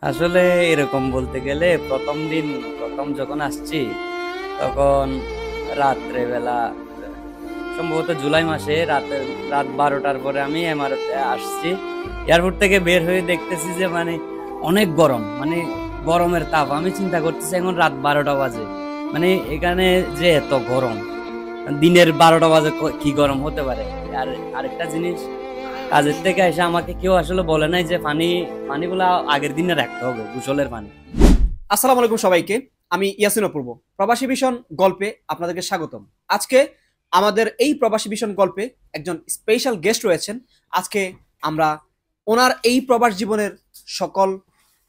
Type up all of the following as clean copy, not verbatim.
আসলে এরকম বলতে গেলে প্রথম যখন আসছি তখন রাত্রে বেলা সম্ভবত জুলাই মাসে রাত 12টার পরে আমি এমারতে আসছি। এয়ারপোর্ট থেকে বের হয়ে দেখতেছি যে মানে অনেক গরম, মানে গরমের তাপ। আমি চিন্তা করতেছি এখন রাত 12টা বাজে, মানে এখানে যে এত গরম, দিনের 12টা বাজে কি গরম হতে পারে। আর আরেকটা জিনিস, কাজের থেকে এসে আমাকে কেউ আসলে বলে নাই যে পানিগুলা আগের দিনে রাখতে হবে, গোসলের পানি। আসসালামু আলাইকুম সবাইকে। আমি ইয়াসিন অপূর্ব, প্রবাসী ভীষণ গল্পে আপনাদেরকে স্বাগতম। আজকে আমাদের এই প্রবাসী ভীষণ গল্পে একজন স্পেশাল গেস্ট রয়েছেন। আজকে আমরা ওনার এই প্রবাস জীবনের সকল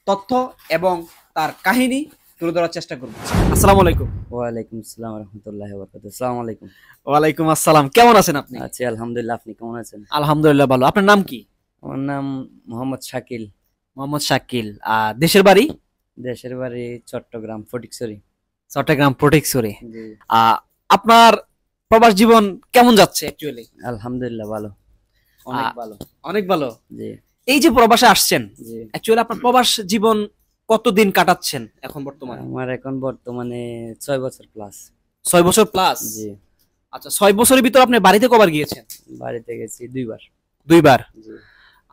তথ্য এবং তার কাহিনী তুলে ধরার চেষ্টা করব। আসসালামু আলাইকুম। ওয়ালাইকুম আসসালাম রহমতুল্লাহ বরকাতুহু। আসসালামু আলাইকুম। ওয়ালাইকুম আসসালাম, কেমন আছেন আপনি? আছি আলহামদুলিল্লাহ, আপনি কেমন আছেন? আলহামদুলিল্লাহ ভালো। আপনার নাম কি? আমার নাম মোহাম্মদ শাকিল। মোহাম্মদ শাকিল। দেশের বাড়ি? দেশের বাড়ি চট্টগ্রাম ফটিকছড়ি। চট্টগ্রাম ফটিকছড়ি। জি। আপনার প্রবাস জীবন কেমন যাচ্ছে অ্যাকচুয়ালি? আলহামদুলিল্লাহ ভালো, অনেক ভালো। অনেক ভালো। জি এই যে প্রবাসে আসছেন, জি। অ্যাকচুয়ালি আপনার প্রবাস জীবন কতদিন কাটাচ্ছেন এখন বর্তমানে? আমার এখন বর্তমানে 6 বছর প্লাস। 6 বছর প্লাস। জি। আচ্ছা, 6 বছরের ভিতর আপনি বাড়িতে কবার গিয়েছেন? বাড়িতে গেছি 2বার। 2বার। জি।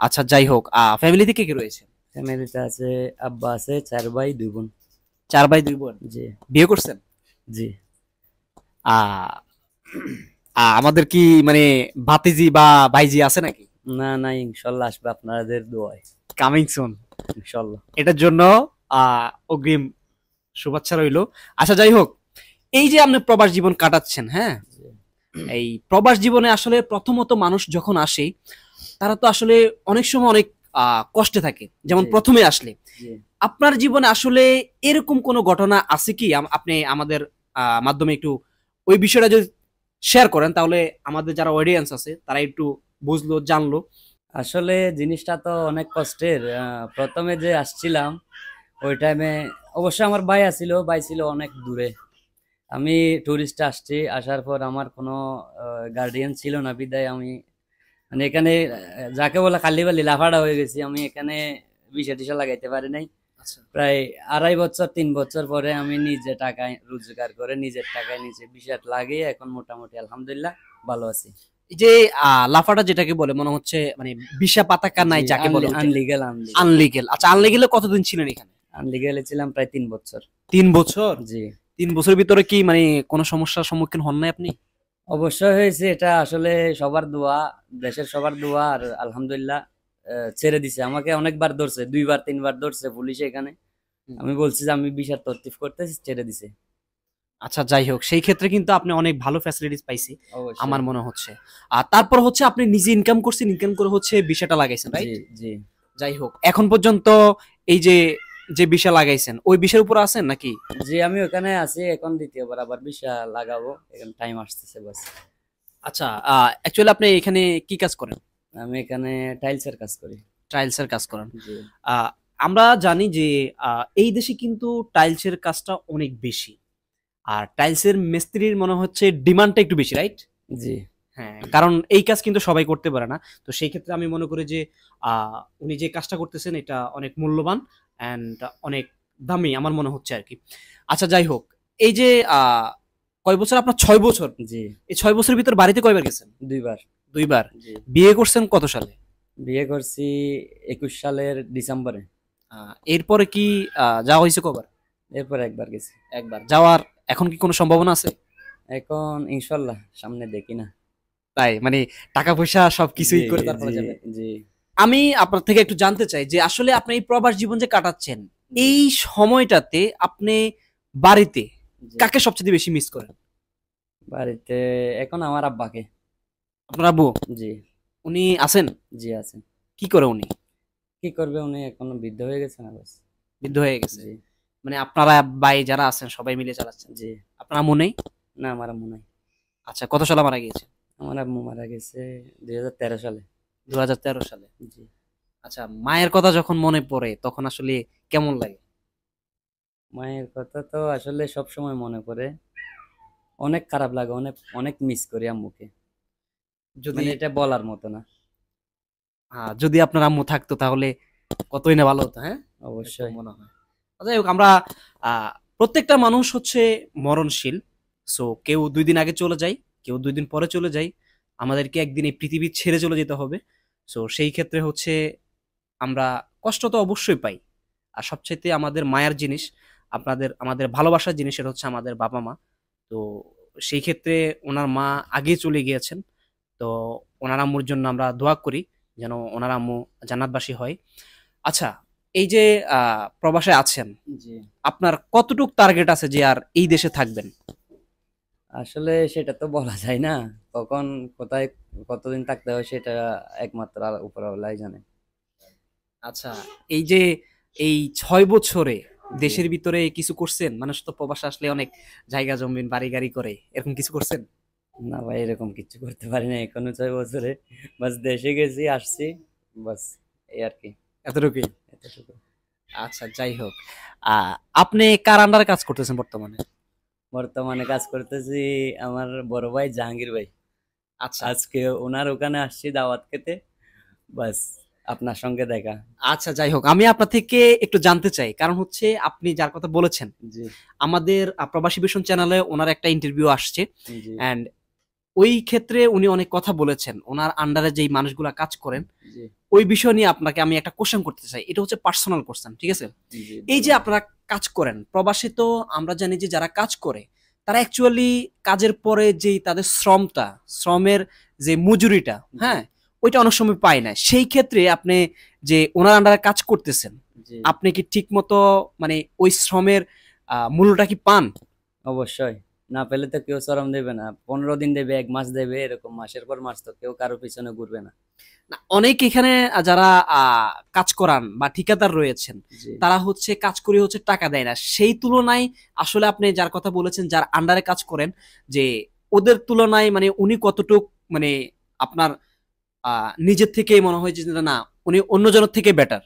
আচ্ছা, যাই হোক, ফ্যামিলিতে কে কে রয়েছে? ফ্যামিলিতে আছে আব্বা আছে, 4 ভাই 2 বোন। 4 ভাই 2 বোন। জি বিয়ে করছেন? জি। আহ আমাদের কি মানে ভাতিজি বা ভাইজি আছে নাকি? না না, ইনশাল্লাহ আসবে আপনাদের দোয়ায়। Coming soon. ইনশাল্লাহ। এটার জন্য অগ্রিম শুভেচ্ছা রইলো। আচ্ছা, যাই হোক, এই যে আপনি প্রবাস জীবন কাটাচ্ছেন, হ্যাঁ, জি এই প্রবাস জীবনে আসলে প্রথমত মানুষ যখন আসে তারা তো আসলে অনেক সময় অনেক কষ্টে থাকে, যেমন জি প্রথমে আসলে। জি। আপনার জীবনে আসলে এরকম কোনো ঘটনা আছে কি? আপনি আমাদের মাধ্যমে একটু ওই বিষয়টা যদি শেয়ার করেন তাহলে আমাদের যারা অডিয়েন্স আছে তারা একটু বুঝলো, জানলো। আসলে জিনিসটা তো অনেক কষ্টের। প্রথমে যে আসছিলাম ওই টাইমে অবশ্য আমার ভাই ছিল অনেক দূরে। আমি টুরিস্ট আসছি, আসার পর আমার কোনো গার্ডিয়ান ছিল না, বিদায় আমি মানে এখানে যাকে বলে খালি বালি লাফাডা হয়ে গেছি। আমি এখানে বিষা টিসা লাগাইতে পারি নাই। আচ্ছা, প্রায় 2.5 বছর 3 বছর পরে আমি নিজে টাকায় রোজগার করে নিজের টাকায় নিজে বিষাট লাগিয়ে এখন মোটামুটি আলহামদুলিল্লাহ ভালো আছি। এই যে লাফাটা যেটাকে বলে মনে হচ্ছে মানে বিশা পাতাকা নাই জি, যাকে বলে, আনলিগেল আনলিগেল। আনলিগেল। আচ্ছা, আনলিগেলে কতদিন ছিলেন এখানে? আনলিগেলে ছিলাম প্রায় 3 বছর। 3 বছর। জি। 3 বছরের ভিতরে কি মানে কোনো সমস্যার সম্মুখীন হন নাই আপনি? অবশ্যই হয়েছে, এটা আসলে সবার দোয়া, দেশের সবার দোয়া। আর আলহামদুলিল্লাহ ছেড়ে দিছে আমাকে। অনেকবার ধরছে, 2বার 3বার ধরছে পুলিশে এখানে। হুম। আমি বলছি যে আমি বিষার তরতিফ করতেছি, ছেড়ে দিছে। আচ্ছা, যাই হোক, সেই ক্ষেত্রে কিন্তু আপনি অনেক ভালো ফ্যাসিলিটিস পাইছি আমার অবশ্যই। মনে হচ্ছে। আর তারপর হচ্ছে আপনি নিজে ইনকাম করছেন, ইনকাম করে হচ্ছে বিষয়টা লাগাইছেন, জি রাইট? জি যাই হোক, এখন পর্যন্ত এই যে যে বিষয় লাগাইছেন ওই বিষয়ের উপর আছেন নাকি? জি। আমি ওখানে আছি, এখন দ্বিতীয়বার আবার বিষা লাগাবো, এখন টাইম আসতেছে বাস। আচ্ছা, অ্যাকচুয়ালি আপনি এখানে কি কাজ করেন? আমি এখানে টাইলসের কাজ করি। টাইলসের কাজ করেন। জি আহ, আমরা জানি যে এই দেশে কিন্তু টাইলসের কাজটা অনেক বেশি, আর টাইলসের মিস্ত্রির মনে হচ্ছে ডিমান্ডটা একটু বেশি, রাইট? জি। হ্যাঁ, কারণ এই কাজ কিন্তু সবাই করতে পারে না। তো সেই ক্ষেত্রে আমি মনে করি যে উনি যে কাজটা করতেছেন এটা অনেক মূল্যবান অ্যান্ড অনেক দামি আমার মনে হচ্ছে আর কি। আচ্ছা, যাই হোক, এই যে কয় বছর আপনার? 6 বছর। জি। এই 6 বছরের ভিতর বাড়িতে কয়বার গেছেন? 2বার। 2বার। জি। বিয়ে করছেন কত সালে? বিয়ে করছি 21 সালের ডিসেম্বরে। এরপরে কি যাওয়া হয়েছে কবার? এরপর একবার গেছি। একবার যাওয়ার এখন কি কোনো সম্ভাবনা আছে? এখন ইনশাল্লাহ সামনে দেখি না। তাই মানে টাকা পয়সা জি সবকিছুই করে তারপরে জি যাবে। জি আমি আপনার থেকে একটু জানতে চাই যে আসলে আপনি এই প্রবাস জীবন যে কাটাচ্ছেন জি এই সময়টাতে আপনি বাড়িতে জি। কাকে সবচেয়ে বেশি মিস করেন? বাড়িতে এখন আমার আব্বাকে। আপনার আব্বু? জি উনি আছেন? জি আছেন। কি করে উনি? কি করবে, উনি এখন বৃদ্ধ হয়ে গেছে না বাস। বৃদ্ধ হয়ে গেছে? জি মানে আপনারা ভাই যারা আছেন সবাই মিলে চালাচ্ছেন? জি। আপনার আম্মু নেই? না, আমার আম্মু নাই। আচ্ছা, কত সালে মারা গিয়েছে? আমার আম্মু মারা গেছে 2013 সালে। 2013 সালে। জি। আচ্ছা, মায়ের কথা যখন মনে পড়ে তখন আসলে কেমন লাগে? মায়ের কথা তো আসলে সব সময় মনে পড়ে, অনেক খারাপ লাগে, অনেক অনেক মিস করি আম্মুকে। যদি মানে এটা বলার মতো না। যদি আপনার আম্মু থাকতো তাহলে কতই না ভালো হতো, হ্যাঁ? অবশ্যই। মনে হয়। যাই হোক, আমরা প্রত্যেকটা মানুষ হচ্ছে মরণশীল। সো কেউ 2 দিন আগে চলে যায়, কেউ 2 দিন পরে চলে যায়। আমাদেরকে একদিন এই পৃথিবী ছেড়ে চলে যেতে হবে। সো সেই ক্ষেত্রে হচ্ছে আমরা কষ্ট তো অবশ্যই পাই। আর সবচাইতে আমাদের মায়ার জিনিস, আমাদের ভালোবাসার জিনিস সেটা হচ্ছে আমাদের বাবা মা। তো সেই ক্ষেত্রে ওনার মা আগেই চলে গিয়েছেন। তো ওনার আম্মুর জন্য আমরা দোয়া করি যেন ওনার আম্মু জান্নাতবাসী হয়। আচ্ছা, এই যে প্রবাসে আছেন, জি। আপনার কতটুক টার্গেট আছে যে আর এই দেশে থাকবেন? আসলে সেটা তো বলা যায় না, কখন কোথায় কতদিন থাকতে হয় সেটা একমাত্র উপরওয়ালাই জানে। আচ্ছা, এই যে এই 6 বছরে জি। দেশের ভিতরে কিছু করছেন? মানুষ তো প্রবাসে আসলে অনেক জায়গা জমিন বাড়ি গাড়ি করে, এরকম কিছু করছেন? না ভাই, এরকম কিছু করতে পারি না এখনো 6 বছরে। বাস দেশে গেছি, আসছি, বাস এই আর কি, এতটুকুই? এতটুকু। আচ্ছা, যাই হোক, আপনি কার আন্ডারে কাজ করতেছেন বর্তমানে? বর্তমানে কাজ করতেছি আমার বড় ভাই জাহাঙ্গীর ভাই। আচ্ছা আজকে ওনার ওখানে আসছি দাওয়াত খেতে, বাস আপনার সঙ্গে দেখা। আচ্ছা, যাই হোক, আমি আপনার থেকে একটু জানতে চাই, কারণ হচ্ছে আপনি যার কথা বলেছেন, জি। আমাদের প্রবাসী ভীষণ চ্যানেলে ওনার একটা ইন্টারভিউ আসছে। জি। অ্যান্ড ওই ক্ষেত্রে উনি অনেক কথা বলেছেন ওনার আন্ডারে যেই মানুষগুলা কাজ করেন, জি। ওই বিষয় নিয়ে আপনাকে আমি একটা কোশ্চেন করতে চাই। এটা হচ্ছে পার্সোনাল কোশ্চেন, ঠিক আছে? জি। এই যে বলেন। আপনারা কাজ করেন প্রবাসে, তো আমরা জানি যে যারা কাজ করে তারা অ্যাকচুয়ালি কাজের পরে যেই তাদের শ্রমের যে মজুরিটা, জি। হ্যাঁ, ওইটা অনেক সময় পায় না। সেই ক্ষেত্রে আপনি যে ওনার আন্ডারে কাজ করতেছেন, জি। আপনি কি ঠিক মতো মানে ওই শ্রমের মূল্যটা কি পান? অবশ্যই। না পেলে তো কেউ শ্রম দেবে না, 15 দিন দেবে, 1 মাস দেবে, এরকম মাসের পর মাস তো কেউ কারো পিছনে ঘুরবে না। না, অনেক এখানে যারা কাজ করান বা ঠিকাদার রয়েছেন, জি। তারা হচ্ছে কাজ করে হচ্ছে টাকা দেয় না। সেই তুলনায় আসলে আপনি যার কথা বলেছেন, যার আন্ডারে কাজ করেন, যে ওদের তুলনায় মানে উনি কতটুক মানে আপনার নিজের থেকেই মনে হয় যে না, উনি অন্যজনের থেকে বেটার?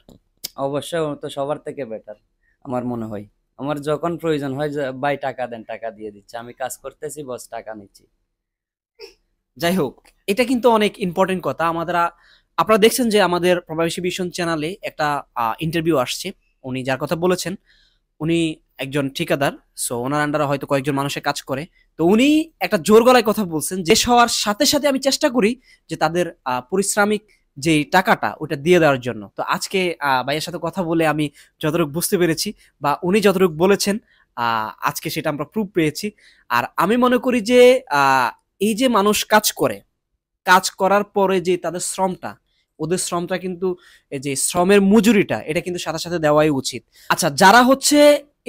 অবশ্যই, ও তো সবার থেকে বেটার আমার মনে হয়। আমার যখন প্রয়োজন হয় যে ভাই টাকা দেন, টাকা দিয়ে দিচ্ছে, আমি কাজ করতেছি, বস টাকা নিচ্ছি। যাই হোক, এটা কিন্তু অনেক ইম্পর্টেন্ট কথা। আপনারা দেখছেন যে আমাদের প্রবাসী ভীষণ চ্যানেলে একটা ইন্টারভিউ আসছে। উনি যার কথা বলেছেন, উনি একজন ঠিকাদার। সো ওনার আন্ডারে হয়তো কয়েকজন মানুষের কাজ করে। তো উনি একটা জোর গলায় কথা বলছেন যে হওয়ার সাথে সাথে আমি চেষ্টা করি যে তাদের পারিশ্রমিক যে টাকাটা ওটা দিয়ে দেওয়ার জন্য। তো আজকে ভাইয়ের সাথে কথা বলে আমি যতটুকু বুঝতে পেরেছি বা উনি যতটুকু বলেছেন, আজকে সেটা আমরা প্রুফ পেয়েছি। আর আমি মনে করি যে এই যে মানুষ কাজ করে, কাজ করার পরে যে তাদের শ্রমটা, ওদের শ্রমটা কিন্তু, এই যে শ্রমের মজুরিটা, এটা কিন্তু সাথে সাথে দেওয়াই উচিত। আচ্ছা, যারা হচ্ছে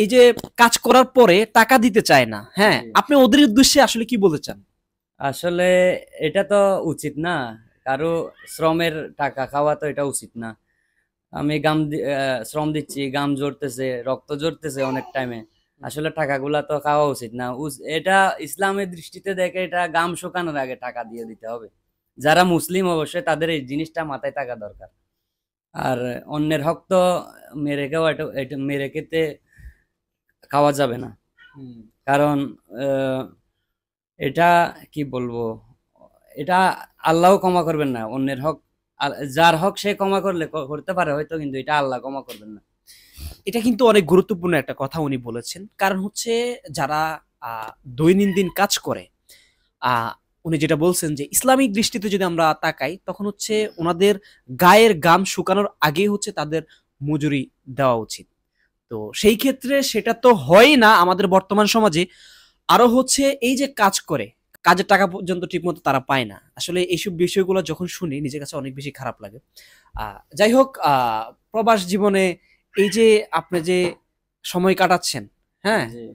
এই যে কাজ করার পরে টাকা দিতে চায় না, হ্যাঁ, জি। আপনি ওদের উদ্দেশ্যে আসলে কি বলতে চান? আসলে এটা তো উচিত না, কারো শ্রমের টাকা খাওয়া তো এটা উচিত না। আমি শ্রম দিচ্ছি, গাম ঝরতেছে, রক্ত ঝরতেছে অনেক টাইমে, আসলে টাকাগুলা তো খাওয়া উচিত না। এটা ইসলামের দৃষ্টিতে দেখে এটা গাম শুকানোর আগে টাকা দিয়ে দিতে হবে। যারা মুসলিম অবশ্যই তাদের এই জিনিসটা মাথায় থাকা দরকার। আর অন্যের হক তো মেরে খাওয়া, এটা এটা মেরে খেতে খাওয়া যাবে না। কারণ আহ, এটা কি বলবো, এটা আল্লাহও ক্ষমা করবেন না অন্যের হক। যার হক সে ক্ষমা করলে করতে পারে হয়তো, কিন্তু এটা আল্লাহ ক্ষমা করবেন না। এটা কিন্তু অনেক গুরুত্বপূর্ণ একটা কথা উনি বলেছেন। কারণ হচ্ছে যারা আহ, দৈনন্দিন কাজ করে, উনি যেটা বলছেন যে ইসলামিক দৃষ্টিতে যদি আমরা তাকাই, তখন হচ্ছে ওনাদের গায়ের গাম শুকানোর আগেই হচ্ছে তাদের মজুরি দেওয়া উচিত। তো সেই ক্ষেত্রে সেটা তো হয় না আমাদের বর্তমান সমাজে। আরো হচ্ছে এই যে কাজ করে, কাজের টাকা পর্যন্ত ঠিক মতো তারা পায় না। আসলে এইসব বিষয়গুলো যখন শুনি নিজের কাছে অনেক বেশি খারাপ লাগে। যাই হোক, প্রবাস জীবনে এই যে আপনি যে সময় কাটাচ্ছেন, হ্যাঁ, জি।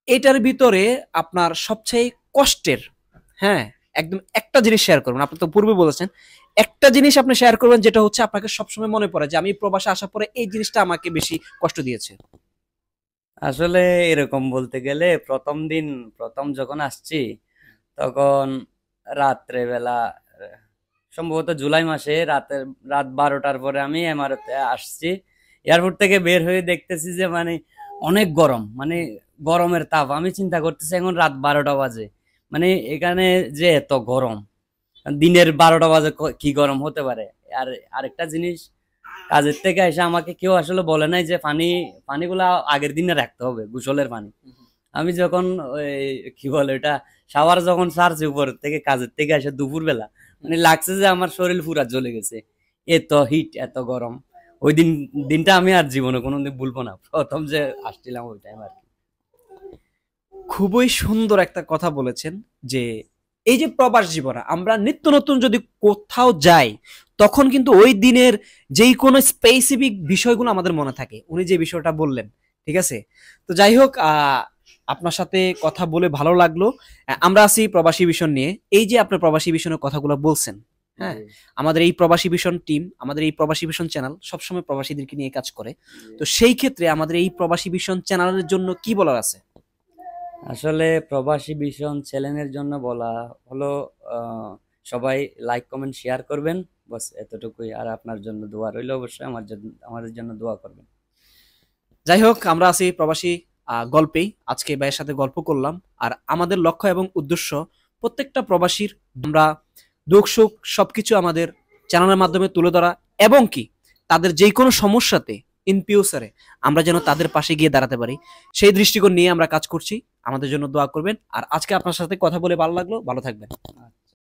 এটার ভিতরে আপনার সবচেয়ে কষ্টের, হ্যাঁ, একদম একটা জিনিস শেয়ার করবেন। আপনি তো পূর্বে বলেছেন একটা জিনিস আপনি শেয়ার করবেন, যেটা হচ্ছে আপনাকে সবসময় মনে পড়ে যে আমি প্রবাসে আসার পরে এই জিনিসটা আমাকে বেশি কষ্ট দিয়েছে। আসলে এরকম বলতে গেলে প্রথম যখন আসছি, তখন রাত্রে বেলা, সম্ভবত জুলাই মাসে রাত 12টার পরে আমি এমারতে আসছি। এয়ারপোর্ট থেকে বের হয়ে দেখতেছি যে মানে অনেক গরম, মানে গরমের তাপ। আমি চিন্তা করতেছি এখন রাত 12টা বাজে, মানে এখানে যে এত গরম, দিনের 12টা বাজে কি গরম হতে পারে। আর আরেকটা জিনিস, কাজের থেকে এসে আমাকে কেউ আসলে বলে নাই যে পানিগুলা আগের দিনে রাখতে হবে, গোসলের পানি। আমি যখন ওই কি বলে এটা শাওয়ার যখন ছাড়ছি উপর থেকে কাজের থেকে এসে দুপুর বেলা, মানে লাগছে যে আমার শরীর পুরা জ্বলে গেছে, এত হিট এত গরম। ওই দিনটা আমি আর জীবনে কোনোদিন ভুলবো না, প্রথম যে আসছিলাম ওই টাইম আর কি। খুবই সুন্দর একটা কথা বলেছেন যে এই যে প্রবাস জীবনে আমরা নিত্য নতুন যদি কোথাও যাই, তখন কিন্তু ওই দিনের যেই কোনো স্পেসিফিক বিষয়গুলো আমাদের মনে থাকে। উনি যে বিষয়টা বললেন, ঠিক আছে। তো যাই হোক, আপনার সাথে কথা বলে ভালো লাগলো। আমরা আছি প্রবাসী ভিশন নিয়ে। এই যে আপনার প্রবাসী ভিশনের কথাগুলো বলছেন, হ্যাঁ, আমাদের এই প্রবাসী ভিশন টিম, আমাদের এই প্রবাসী ভিশন চ্যানেল সবসময় প্রবাসীদেরকে নিয়ে কাজ করে। তো সেই ক্ষেত্রে আমাদের এই প্রবাসী ভিশন চ্যানেলের জন্য কি বলার আছে? আসলে প্রবাসী ভীষণ চ্যানেলের জন্য বলা হলো, সবাই লাইক কমেন্ট শেয়ার করবেন, বাস এতটুকুই। আর আপনার জন্য দোয়া রইল, অবশ্যই আমাদের জন্য দোয়া করবেন। যাই হোক, আমরা আছি প্রবাসী গল্পেই। আজকে ভাইয়ের সাথে গল্প করলাম। আর আমাদের লক্ষ্য এবং উদ্দেশ্য প্রত্যেকটা প্রবাসীর আমরা দুঃখ সুখ সবকিছু আমাদের চ্যানেলের মাধ্যমে তুলে ধরা, এবং কি তাদের যে কোনো সমস্যাতে ইন ফিউচারে আমরা যেন তাদের পাশে গিয়ে দাঁড়াতে পারি, সেই দৃষ্টিকোণ নিয়ে আমরা কাজ করছি। আমাদের জন্য দোয়া করবেন। আর আজকে আপনার সাথে কথা বলে ভালো লাগলো। ভালো থাকবেন।